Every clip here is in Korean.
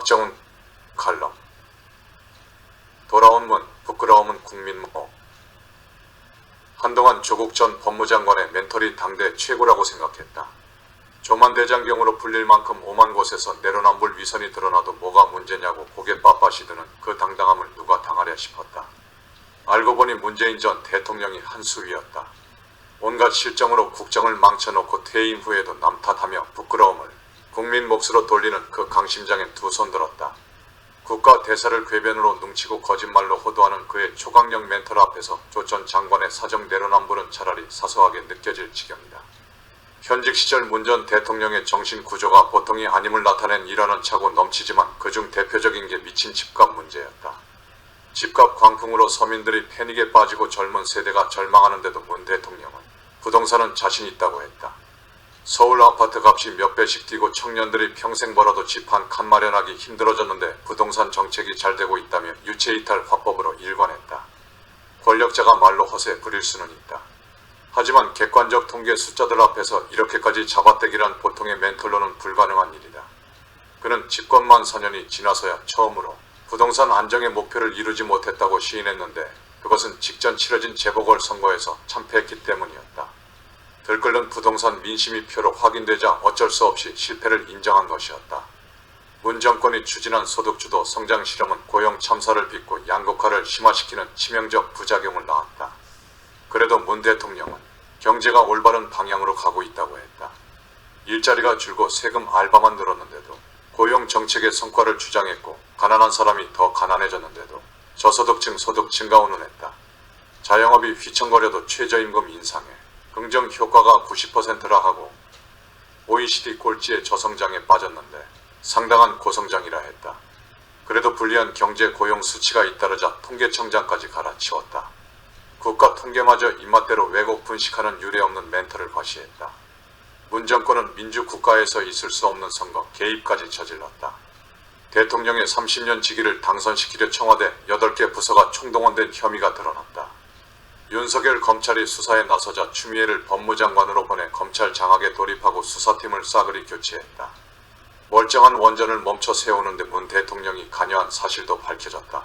박정훈 칼럼. 돌아온 문, 부끄러움은 국민모. 한동안 조국 전 법무장관의 멘털이 당대 최고라고 생각했다. 조만대장경으로 불릴 만큼 오만 곳에서 내로남불 위선이 드러나도 뭐가 문제냐고 고개 빳빳이 드는 그 당당함을 누가 당하랴 싶었다. 알고 보니 문재인 전 대통령이 한 수위였다. 온갖 실정으로 국정을 망쳐놓고 퇴임 후에도 남 탓하며 부끄러움을 국민 몫으로 돌리는 그 강심장엔 두 손 들었다. 국가 대사를 궤변으로 뭉치고 거짓말로 호도하는 그의 초강력 멘털 앞에서 조 전 장관의 사정 내로남불은 차라리 사소하게 느껴질 지경이다. 현직 시절 문 전 대통령의 정신 구조가 보통이 아님을 나타낸 일화는 차고 넘치지만 그중 대표적인 게 미친 집값 문제였다. 집값 광풍으로 서민들이 패닉에 빠지고 젊은 세대가 절망하는데도 문 대통령은 부동산은 자신 있다고 했다. 서울 아파트 값이 몇 배씩 뛰고 청년들이 평생 벌어도 집 한 칸 마련하기 힘들어졌는데 부동산 정책이 잘 되고 있다며 유체이탈 화법으로 일관했다. 권력자가 말로 허세 부릴 수는 있다. 하지만 객관적 통계 숫자들 앞에서 이렇게까지 잡아떼기란 보통의 멘털로는 불가능한 일이다. 그는 집권만 4년이 지나서야 처음으로 부동산 안정의 목표를 이루지 못했다고 시인했는데 그것은 직전 치러진 재보궐선거에서 참패했기 때문이었다. 들끓는 부동산 민심이 표로 확인되자 어쩔 수 없이 실패를 인정한 것이었다. 문 정권이 추진한 소득주도 성장 실험은 고용 참사를 빚고 양극화를 심화시키는 치명적 부작용을 낳았다. 그래도 문 대통령은 경제가 올바른 방향으로 가고 있다고 했다. 일자리가 줄고 세금 알바만 늘었는데도 고용 정책의 성과를 주장했고 가난한 사람이 더 가난해졌는데도 저소득층 소득 증가 운운했다. 자영업이 휘청거려도 최저임금 인상에 긍정 효과가 90%라 하고 OECD 꼴찌의 저성장에 빠졌는데 상당한 고성장이라 했다. 그래도 불리한 경제 고용 수치가 잇따르자 통계청장까지 갈아치웠다. 국가 통계마저 입맛대로 왜곡 분식하는 유례없는 멘털을 과시했다. 문 정권은 민주국가에서 있을 수 없는 선거 개입까지 저질렀다. 대통령의 30년 직위를 당선시키려 청와대 8개 부서가 총동원된 혐의가 드러났다. 윤석열 검찰이 수사에 나서자 추미애를 법무장관으로 보내 검찰 장악에 돌입하고 수사팀을 싸그리 교체했다. 멀쩡한 원전을 멈춰 세우는데 문 대통령이 관여한 사실도 밝혀졌다.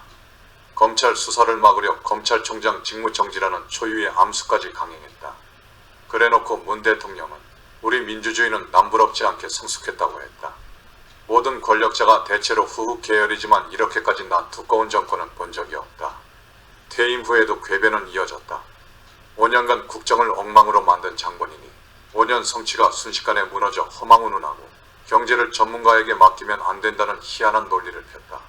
검찰 수사를 막으려 검찰총장 직무정지라는 초유의 암수까지 강행했다. 그래놓고 문 대통령은 우리 민주주의는 남부럽지 않게 성숙했다고 했다. 모든 권력자가 대체로 후후 계열이지만 이렇게까지 난 두꺼운 정권은 본 적이 없다. 퇴임 후에도 궤변은 이어졌다. 5년간 국정을 엉망으로 만든 장본인이 5년 성취가 순식간에 무너져 허망운운하고 경제를 전문가에게 맡기면 안 된다는 희한한 논리를 폈다.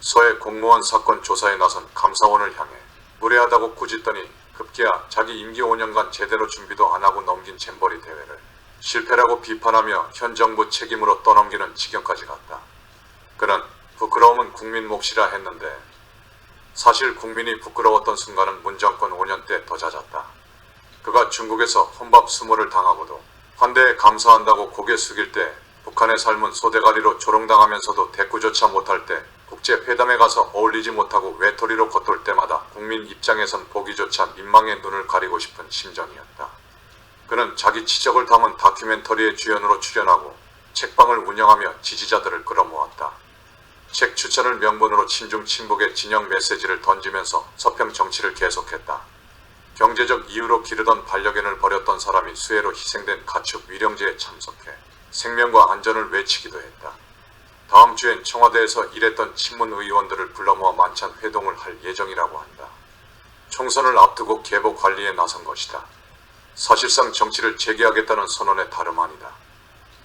서해 공무원 사건 조사에 나선 감사원을 향해 무례하다고 꾸짖더니 급기야 자기 임기 5년간 제대로 준비도 안 하고 넘긴 잼버리 대회를 실패라고 비판하며 현 정부 책임으로 떠넘기는 지경까지 갔다. 그는 부끄러움은 국민 몫이라 했는데 사실 국민이 부끄러웠던 순간은 문 정권 5년 때 더 잦았다. 그가 중국에서 혼밥 수모를 당하고도 환대에 감사한다고 고개 숙일 때, 북한의 삶은 소대가리로 조롱당하면서도 대꾸조차 못할 때, 국제회담에 가서 어울리지 못하고 외톨이로 겉돌 때마다 국민 입장에선 보기조차 민망해 눈을 가리고 싶은 심정이었다. 그는 자기 치적을 담은 다큐멘터리의 주연으로 출연하고 책방을 운영하며 지지자들을 끌어모았다. 책 추천을 명분으로 친중 친북의 진영 메시지를 던지면서 서평 정치를 계속했다. 경제적 이유로 기르던 반려견을 버렸던 사람이 수해로 희생된 가축 위령제에 참석해 생명과 안전을 외치기도 했다. 다음 주엔 청와대에서 일했던 친문 의원들을 불러 모아 만찬 회동을 할 예정이라고 한다. 총선을 앞두고 계보 관리에 나선 것이다. 사실상 정치를 재개하겠다는 선언에 다름 아니다.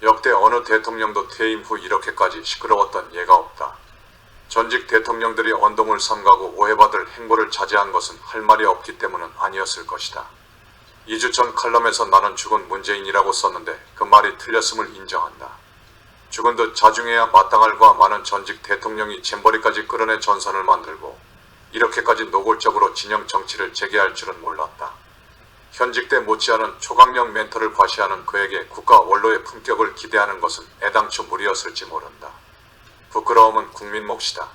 역대 어느 대통령도 퇴임 후 이렇게까지 시끄러웠던 예가 없다. 전직 대통령들이 언동을 삼가고 오해받을 행보를 자제한 것은 할 말이 없기 때문은 아니었을 것이다. 2주 전 칼럼에서 나는 죽은 문재인이라고 썼는데 그 말이 틀렸음을 인정한다. 죽은 듯 자중해야 마땅할 과 많은 전직 대통령이 잼버리까지 끌어내 전선을 만들고 이렇게까지 노골적으로 진영 정치를 재개할 줄은 몰랐다. 현직 때 못지않은 초강력 멘터를 과시하는 그에게 국가 원로의 품격을 기대하는 것은 애당초 무리였을지 모른다. 부끄러움은 국민 몫이다.